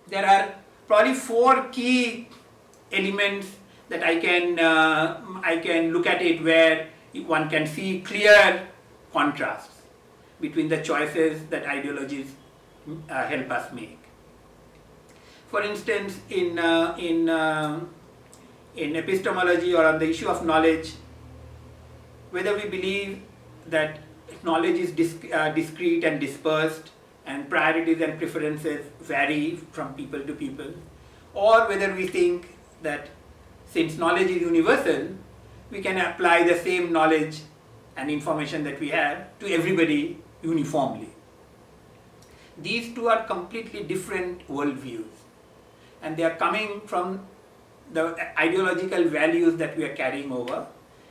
there are probably four key elements that I can look at it where one can see clear contrasts between the choices that ideologies help us make. For instance, in epistemology or on the issue of knowledge, whether we believe that knowledge is discrete and dispersed and priorities and preferences vary from people to people, or whether we think that since knowledge is universal, we can apply the same knowledge and information that we have to everybody uniformly. These two are completely different worldviews, and they are coming from the ideological values that we are carrying over,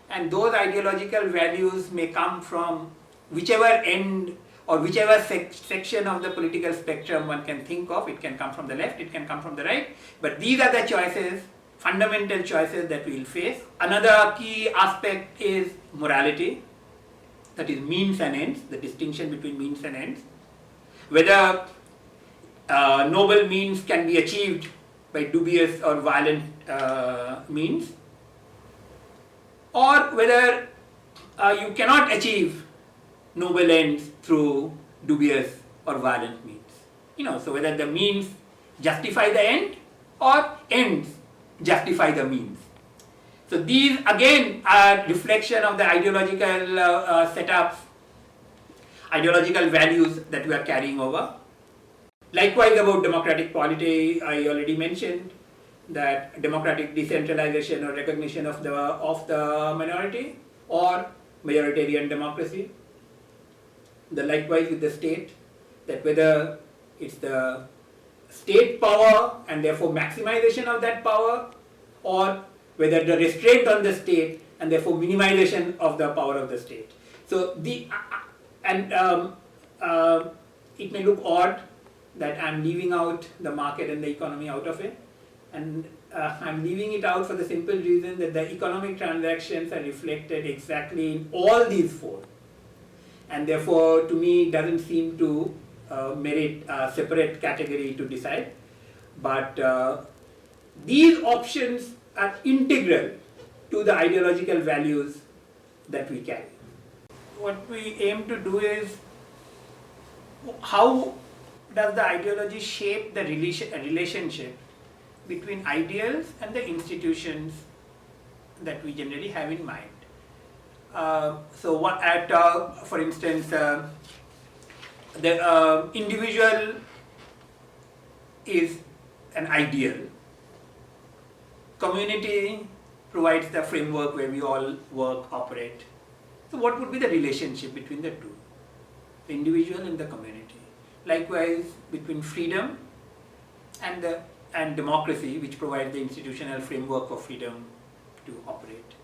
and those ideological values may come from whichever end or whichever section of the political spectrum one can think of. It can come from the left, it can come from the right, but these are the choices, fundamental choices that we will face. Another key aspect is morality, that is means and ends, the distinction between means and ends. Whether noble means can be achieved by dubious or violent means, or whether you cannot achieve noble ends through dubious or violent means. So whether the means justify the end or ends justify the means. So these again are reflection of the ideological setups, ideological values that we are carrying over. Likewise, about democratic polity, I already mentioned that democratic decentralization or recognition of the minority, or majoritarian democracy. Likewise with the state, that whether it's the state power and therefore maximization of that power, or whether the restraint on the state and therefore minimization of the power of the state. So it may look odd that I'm leaving out the market and the economy out of it, and I'm leaving it out for the simple reason that the economic transactions are reflected exactly in all these four, and therefore to me it doesn't seem to merit a separate category to decide. But these options are integral to the ideological values that we carry. What we aim to do is, how does the ideology shape the relationship between ideals and the institutions that we generally have in mind? For instance, the individual is an ideal. Community provides the framework where we all work, operate. So what would be the relationship between the two? The individual and the community. Likewise, between freedom and democracy, which provides the institutional framework for freedom to operate.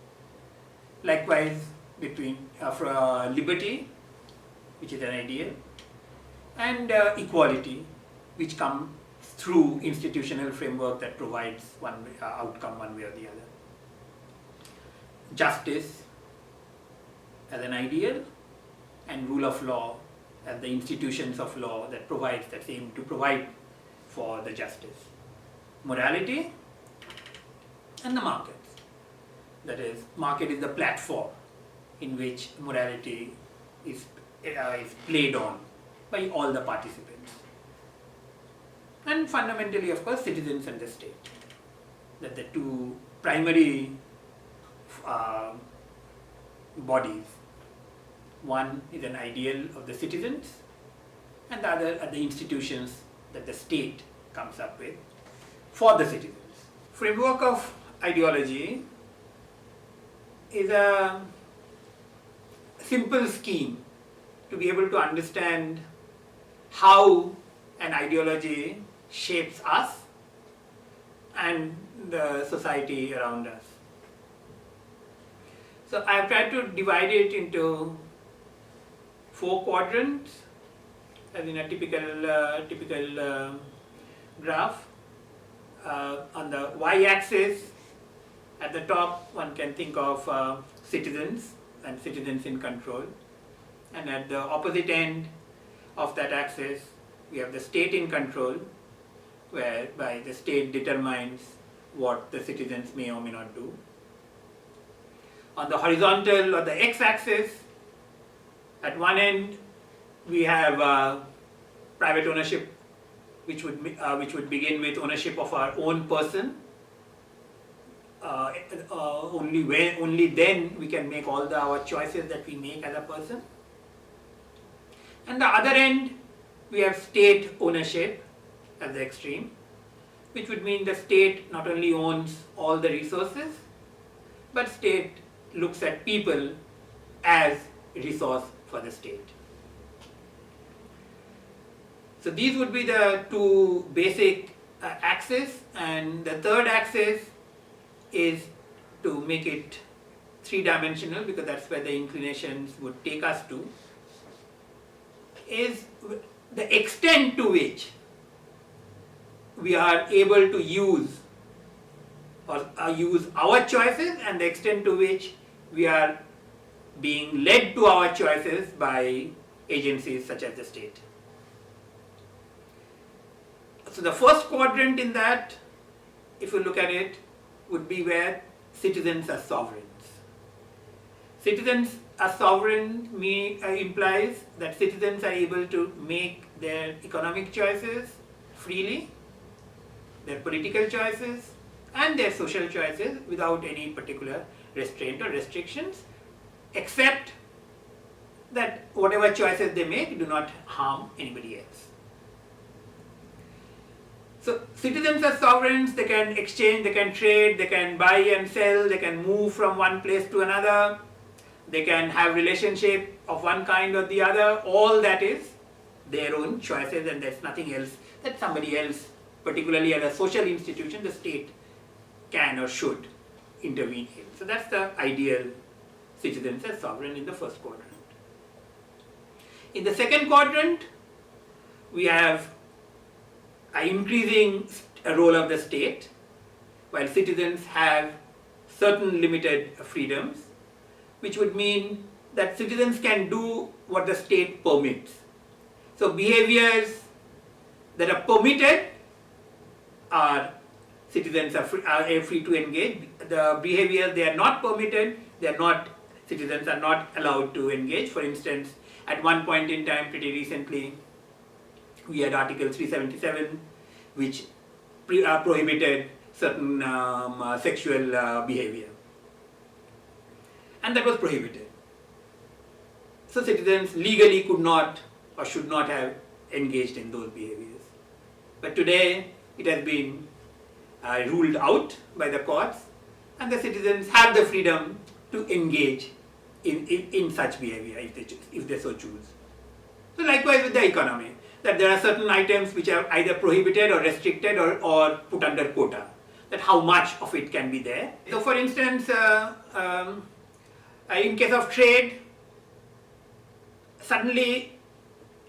Likewise, between liberty, which is an ideal, and equality, which comes through institutional framework that provides one outcome one way or the other. Justice as an ideal, and rule of law as the institutions of law that aim to provide for the justice. Morality and the markets. That is, market is the platform in which morality is played on by all the participants. And fundamentally, of course, citizens and the state. That the two primary bodies. One is an ideal of the citizens, and the other are the institutions that the state comes up with for the citizens. Framework of ideology is a simple scheme to be able to understand how an ideology shapes us and the society around us. So I have tried to divide it into 4 quadrants, as in a typical graph. On the y-axis, at the top, one can think of citizens and citizens in control, and at the opposite end of that axis, we have the state in control, whereby the state determines what the citizens may or may not do. On the horizontal or the x-axis, at one end we have private ownership, which would begin with ownership of our own person. Only then we can make all our choices that we make as a person. And the other end, we have state ownership at the extreme, which would mean the state not only owns all the resources, but state looks at people as a resource for the state. So these would be the two basic axes, and the third axis is to make it three-dimensional, because that's where the inclinations would take us to, is the extent to which we are able to use our choices, and the extent to which we are being led to our choices by agencies such as the state. So the first quadrant in that, if you look at it, would be where citizens are sovereigns. Citizens are sovereign implies that citizens are able to make their economic choices freely, their political choices, and their social choices without any particular restraint or restrictions, except that whatever choices they make do not harm anybody else. So citizens are sovereigns, they can exchange, they can trade, they can buy and sell, they can move from one place to another, they can have relationship of one kind or the other. All that is their own choices, and there's nothing else that somebody else, particularly at a social institution, the state can or should intervene in. So that's the ideal citizens as sovereign in the first quadrant. In the second quadrant, we have an increasing role of the state, while citizens have certain limited freedoms, which would mean that citizens can do what the state permits. So behaviors that are permitted are citizens are free to engage. The behaviors they are not permitted, citizens are not allowed to engage. For instance, at one point in time, pretty recently, we had Article 377, which prohibited certain sexual behavior, and that was prohibited. So citizens legally could not or should not have engaged in those behaviors. But today it has been ruled out by the courts, and the citizens have the freedom to engage in such behavior if they so choose. So likewise with the economy, that there are certain items which are either prohibited or restricted or put under quota, that how much of it can be there. So for instance, in case of trade, suddenly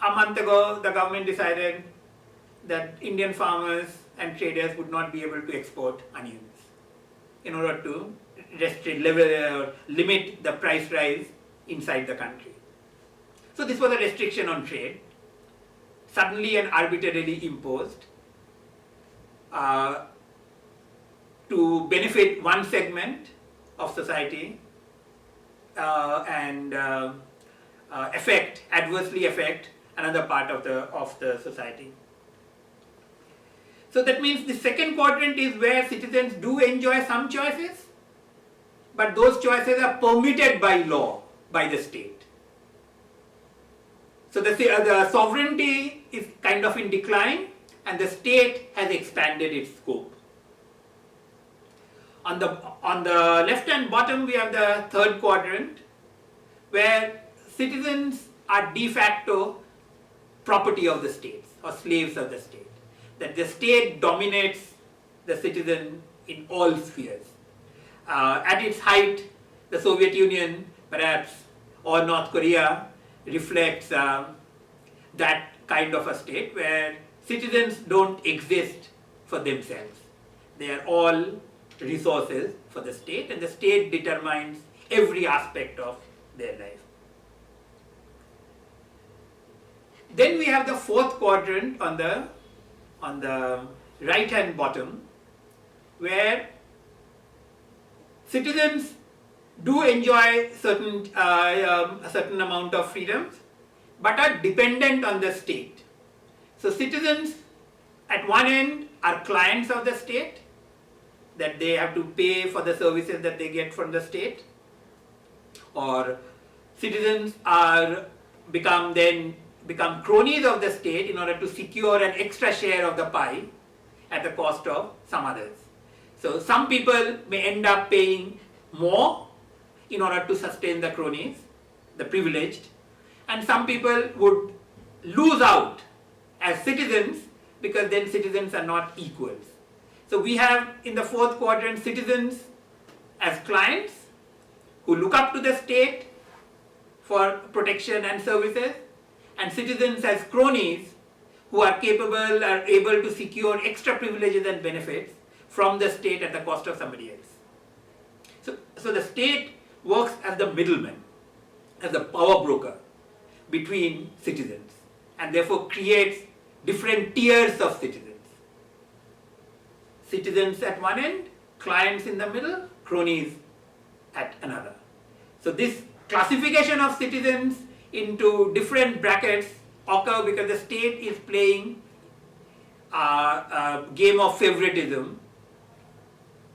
a month ago the government decided that Indian farmers and traders would not be able to export onions in order to limit the price rise inside the country. So this was a restriction on trade, suddenly and arbitrarily imposed to benefit one segment of society and adversely affect another part of the society. So that means the second quadrant is where citizens do enjoy some choices, but those choices are permitted by law, by the state. So the sovereignty is kind of in decline, and the state has expanded its scope. On the left and bottom, we have the third quadrant, where citizens are de facto property of the states or slaves of the state. That the state dominates the citizen in all spheres. At its height, the Soviet Union, perhaps, or North Korea, reflects that kind of a state where citizens don't exist for themselves. They are all resources for the state, and the state determines every aspect of their life. Then we have the fourth quadrant on the right hand bottom, where citizens do enjoy a certain amount of freedoms, but are dependent on the state. So citizens at one end are clients of the state, that they have to pay for the services that they get from the state, or citizens become cronies of the state in order to secure an extra share of the pie at the cost of some others. So some people may end up paying more in order to sustain the cronies, the privileged, and some people would lose out as citizens, because then citizens are not equals. So we have in the fourth quadrant citizens as clients who look up to the state for protection and services, and citizens as cronies who are able to secure extra privileges and benefits from the state at the cost of somebody else. So the state works as the middleman, as the power broker between citizens, and therefore creates different tiers of citizens. Citizens at one end, clients in the middle, cronies at another. So this classification of citizens into different brackets occur because the state is playing a game of favoritism,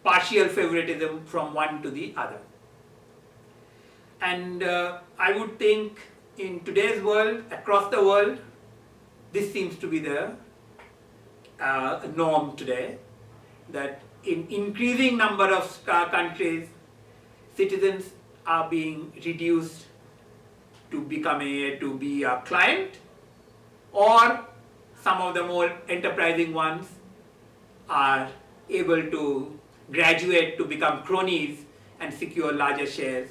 partial favoritism from one to the other. And I would think in today's world, across the world, this seems to be the norm today, that in increasing number of countries, citizens are being reduced to be a client, or some of the more enterprising ones are able to graduate to become cronies and secure larger shares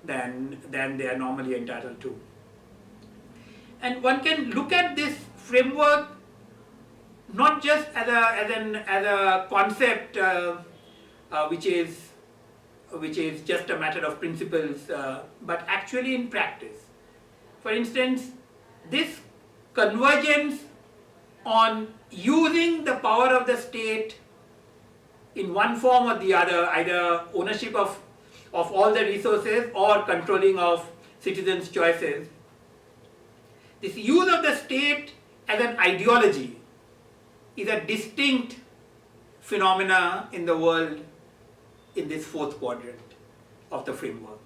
than they are normally entitled to. And one can look at this framework not just as a concept which is just a matter of principles, but actually in practice. For instance, this convergence on using the power of the state in one form or the other, either ownership of all the resources or controlling of citizens' choices. This use of the state as an ideology is a distinct phenomena in the world in this fourth quadrant of the framework.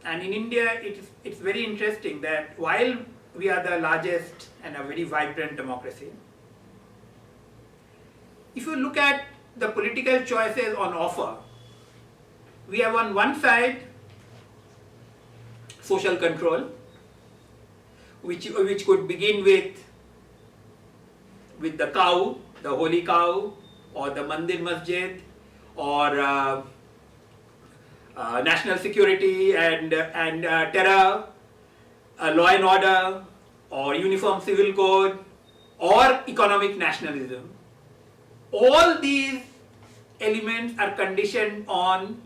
And in India, it's very interesting that while we are the largest and a very vibrant democracy, if you look at the political choices on offer, we have on one side social control, which could begin with the cow, the holy cow, or the mandir masjid, or national security and terror, law and order, or uniform civil code, or economic nationalism. All these elements are conditioned on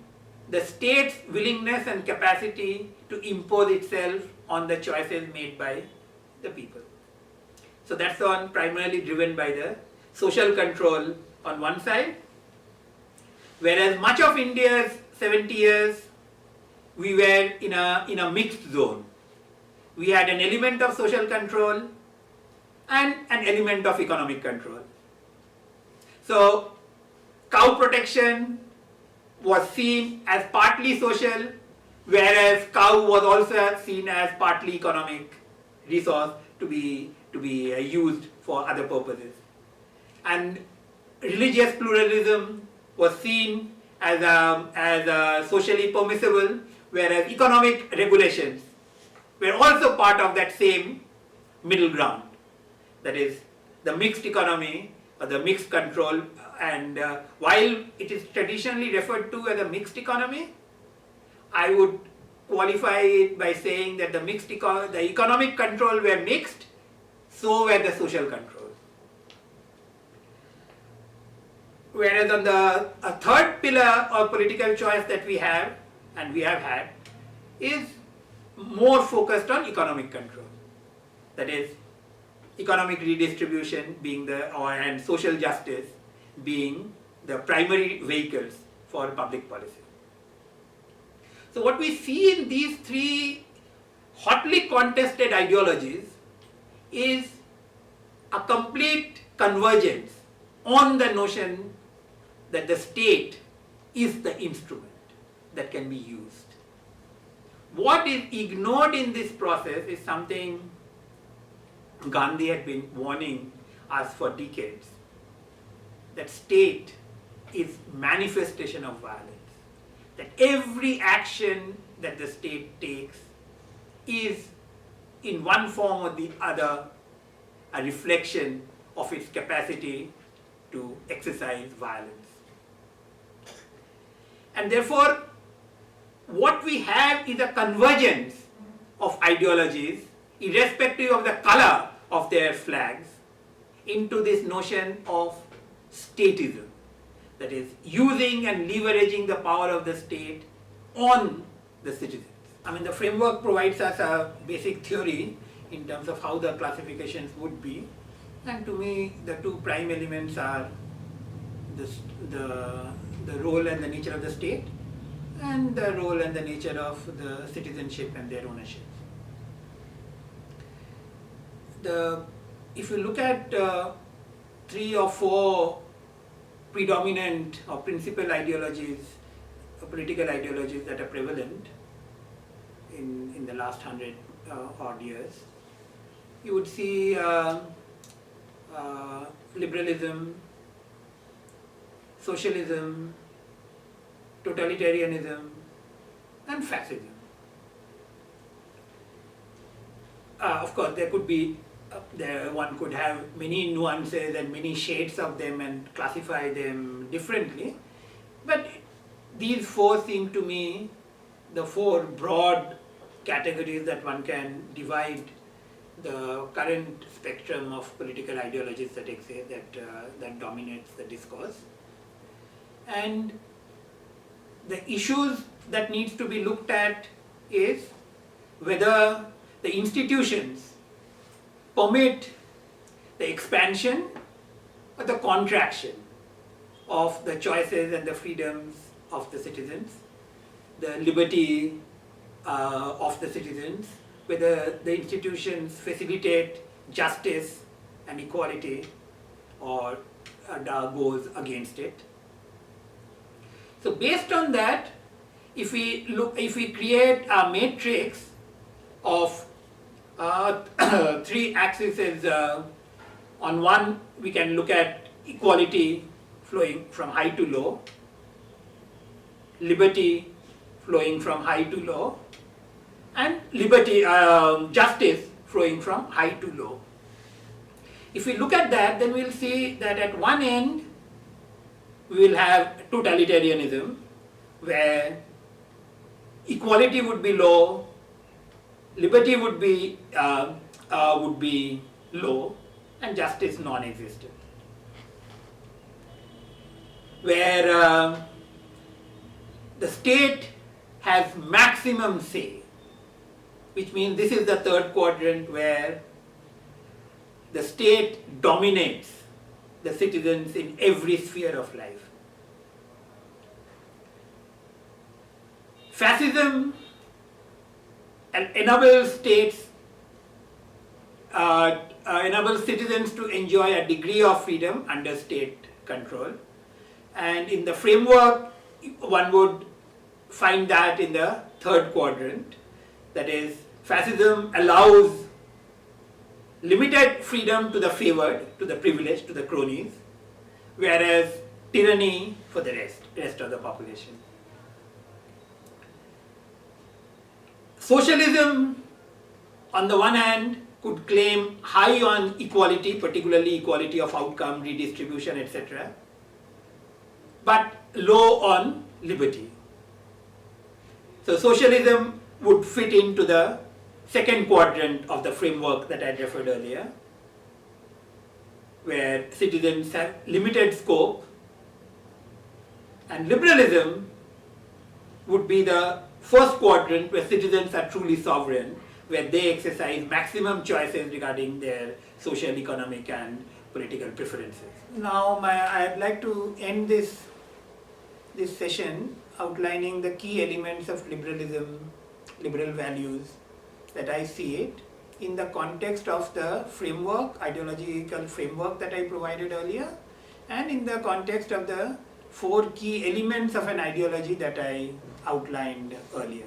the state's willingness and capacity to impose itself on the choices made by the people. So that's on primarily driven by the social control on one side, whereas much of India's 70 years we were in a mixed zone. We had an element of social control and an element of economic control. So cow protection was seen as partly social, whereas cow was also seen as partly economic resource to be used for other purposes. And religious pluralism was seen as socially permissible, whereas economic regulations were also part of that same middle ground, that is the mixed economy or the mixed control. And while it is traditionally referred to as a mixed economy, I would qualify it by saying that the economic control were mixed, so were the social control. Whereas on the third pillar of political choice that we have, and we have had, is more focused on economic control. That is, economic redistribution being and social justice being the primary vehicles for public policy. So what we see in these three hotly contested ideologies is a complete convergence on the notion that the state is the instrument that can be used. What is ignored in this process is something Gandhi had been warning us for decades, that state is manifestation of violence, that every action that the state takes is in one form or the other a reflection of its capacity to exercise violence. And therefore, what we have is a convergence of ideologies, irrespective of the color of their flags, into this notion of statism, that is, using and leveraging the power of the state on the citizens. I mean, the framework provides us a basic theory in terms of how the classifications would be, and to me, the two prime elements are the role and the nature of the state, and the role and the nature of the citizenship and their ownership. If you look at 3 or 4 predominant or principal ideologies, political ideologies that are prevalent in the last 100 odd years, you would see liberalism, socialism, totalitarianism, and fascism. Of course, there could be, one could have many nuances and many shades of them and classify them differently, but these 4 seem to me the 4 broad categories that one can divide the current spectrum of political ideologies that exist, that dominates the discourse. And the issues that needs to be looked at is whether the institutions permit the expansion or the contraction of the choices and the freedoms of the citizens, the liberty of the citizens, whether the institutions facilitate justice and equality or goes against it. So based on that, if we create a matrix of 3 axes, on one we can look at equality flowing from high to low, liberty flowing from high to low, and justice flowing from high to low. If we look at that, then we'll see that at one end we will have totalitarianism, where equality would be low, liberty would be low, and justice non-existent. Where the state has maximum say, which means this is the third quadrant where the state dominates the citizens in every sphere of life. Fascism enables citizens to enjoy a degree of freedom under state control, and in the framework one would find that in the third quadrant, that is, fascism allows limited freedom to the favored, to the privileged, to the cronies, whereas tyranny for the rest of the population. Socialism, on the one hand, could claim high on equality, particularly equality of outcome, redistribution, etc., but low on liberty. So socialism would fit into the second quadrant of the framework that I referred earlier, where citizens have limited scope, and liberalism would be the first quadrant where citizens are truly sovereign, where they exercise maximum choices regarding their social, economic and political preferences. Now I'd like to end this session outlining the key elements of liberalism, liberal values that I see it in the context of the framework, ideological framework that I provided earlier, and in the context of the 4 key elements of an ideology that I outlined earlier.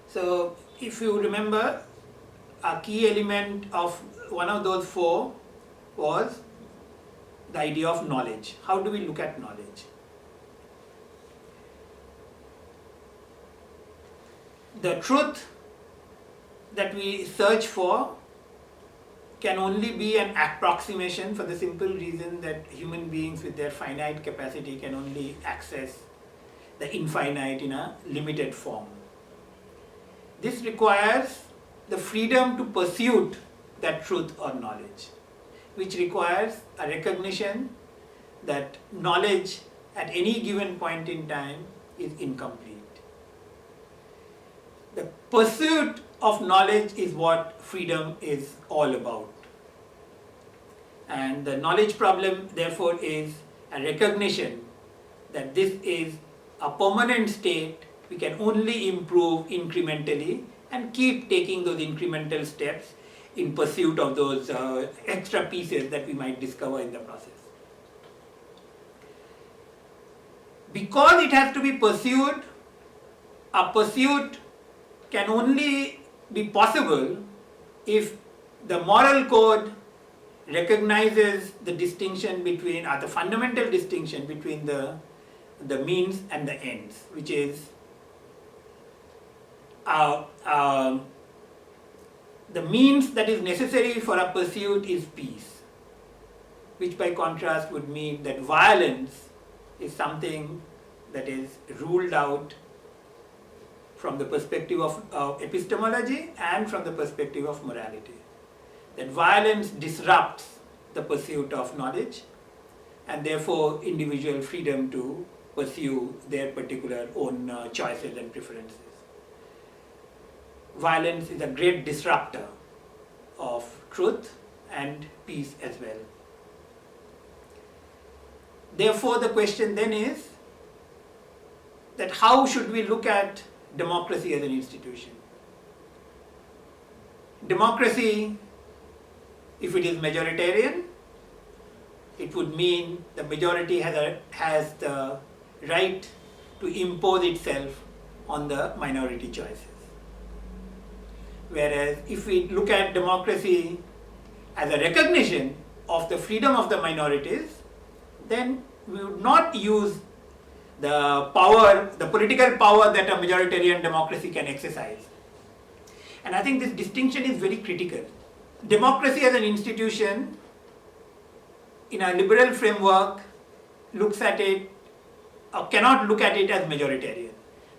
So if you remember, a key element of one of those 4 was the idea of knowledge. How do we look at knowledge? The truth that we search for can only be an approximation, for the simple reason that human beings with their finite capacity can only access the infinite in a limited form. This requires the freedom to pursue that truth or knowledge, which requires a recognition that knowledge at any given point in time is incomplete. The pursuit of knowledge is what freedom is all about. And the knowledge problem, therefore, is a recognition that this is a permanent state. We can only improve incrementally and keep taking those incremental steps in pursuit of those extra pieces that we might discover in the process. Because it has to be pursued, a pursuit can only be possible if the moral code recognizes the distinction between, or the fundamental distinction between the means and the ends, which is the means that is necessary for a pursuit is peace, which by contrast would mean that violence is something that is ruled out from the perspective of epistemology and from the perspective of morality. That violence disrupts the pursuit of knowledge and therefore individual freedom to pursue their particular own choices and preferences. Violence is a great disruptor of truth and peace as well. Therefore, the question then is that how should we look at democracy as an institution? Democracy, if it is majoritarian, it would mean the majority has the right to impose itself on the minority choices. Whereas if we look at democracy as a recognition of the freedom of the minorities, then we would not use the power, the political power that a majoritarian democracy can exercise. And I think this distinction is very critical. Democracy as an institution in a liberal framework looks at it, or cannot look at it as majoritarian,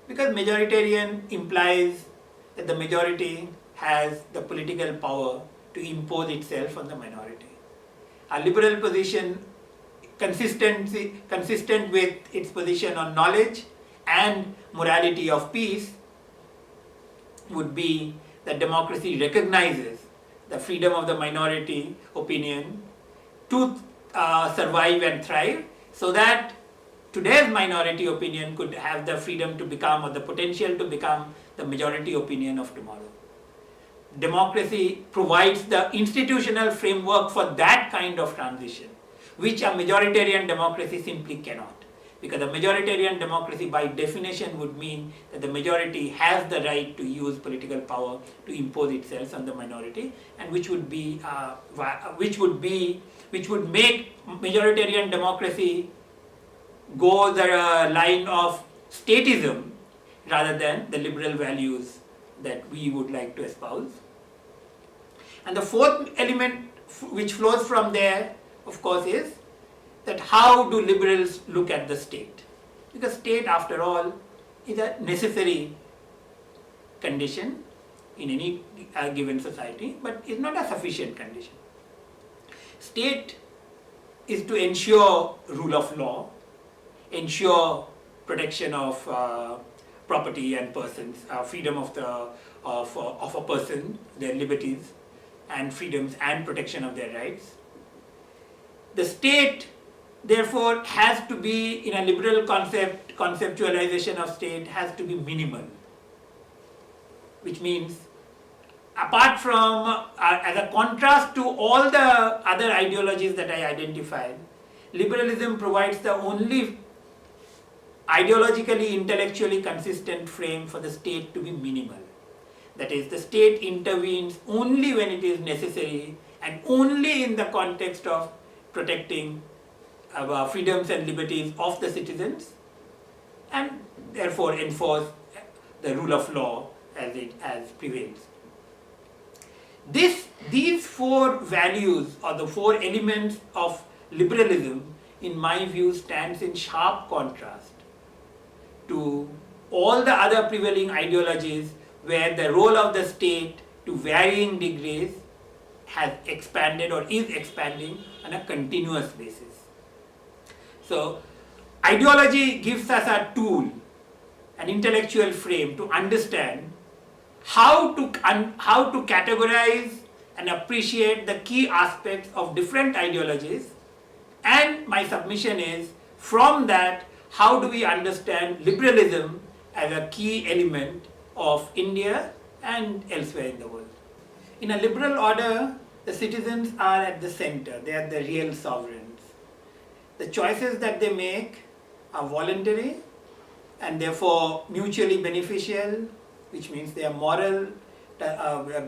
because majoritarian implies that the majority has the political power to impose itself on the minority. A liberal position consistent with its position on knowledge and morality of peace would be that democracy recognizes the freedom of the minority opinion to survive and thrive, so that today's minority opinion could have the freedom to become, or the potential to become, the majority opinion of tomorrow. Democracy provides the institutional framework for that kind of transition, which a majoritarian democracy simply cannot. Because a majoritarian democracy by definition would mean that the majority has the right to use political power to impose itself on the minority, and which would make majoritarian democracy go the line of statism rather than the liberal values that we would like to espouse. And the fourth element which flows from there, of course, is that how do liberals look at the state? Because state, after all, is a necessary condition in any given society, but is not a sufficient condition. State is to ensure rule of law, ensure protection of property and persons, freedom of a person, their liberties and freedoms, and protection of their rights. The state, therefore, has to be, in a liberal conceptualization of state, has to be minimal, which means, apart from, as a contrast to all the other ideologies that I identified, liberalism provides the only ideologically, intellectually consistent frame for the state to be minimal. That is, the state intervenes only when it is necessary and only in the context of protecting freedoms and liberties of the citizens, and therefore enforce the rule of law as prevails. These four values, or the four elements of liberalism, in my view, stands in sharp contrast to all the other prevailing ideologies where the role of the state to varying degrees has expanded or is expanding on a continuous basis. So, ideology gives us a tool, an intellectual frame to understand how to categorize and appreciate the key aspects of different ideologies, and my submission is, from that, how do we understand liberalism as a key element of India and elsewhere in the world. In a liberal order, the citizens are at the center, they are the real sovereigns. The choices that they make are voluntary and therefore mutually beneficial, which means they are moral,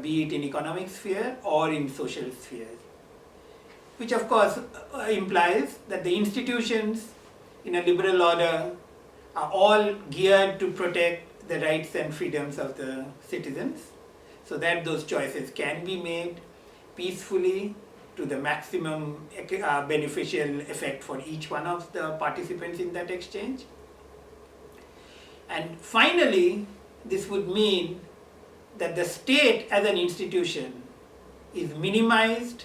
be it in economic sphere or in social spheres. Which of course implies that the institutions in a liberal order are all geared to protect the rights and freedoms of the citizens, so that those choices can be made peacefully to the maximum beneficial effect for each one of the participants in that exchange. And finally, this would mean that the state as an institution is minimized,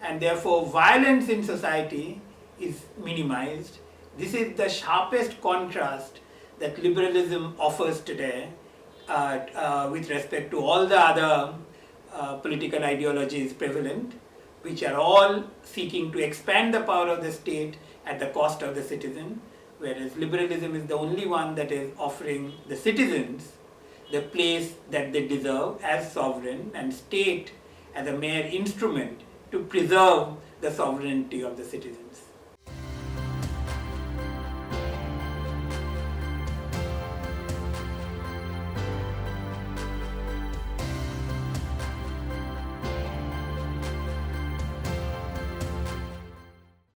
and therefore violence in society is minimized. This is the sharpest contrast that liberalism offers today with respect to all the other political ideologies prevalent, which are all seeking to expand the power of the state at the cost of the citizen, whereas liberalism is the only one that is offering the citizens the place that they deserve as sovereign, and state as a mere instrument to preserve the sovereignty of the citizens.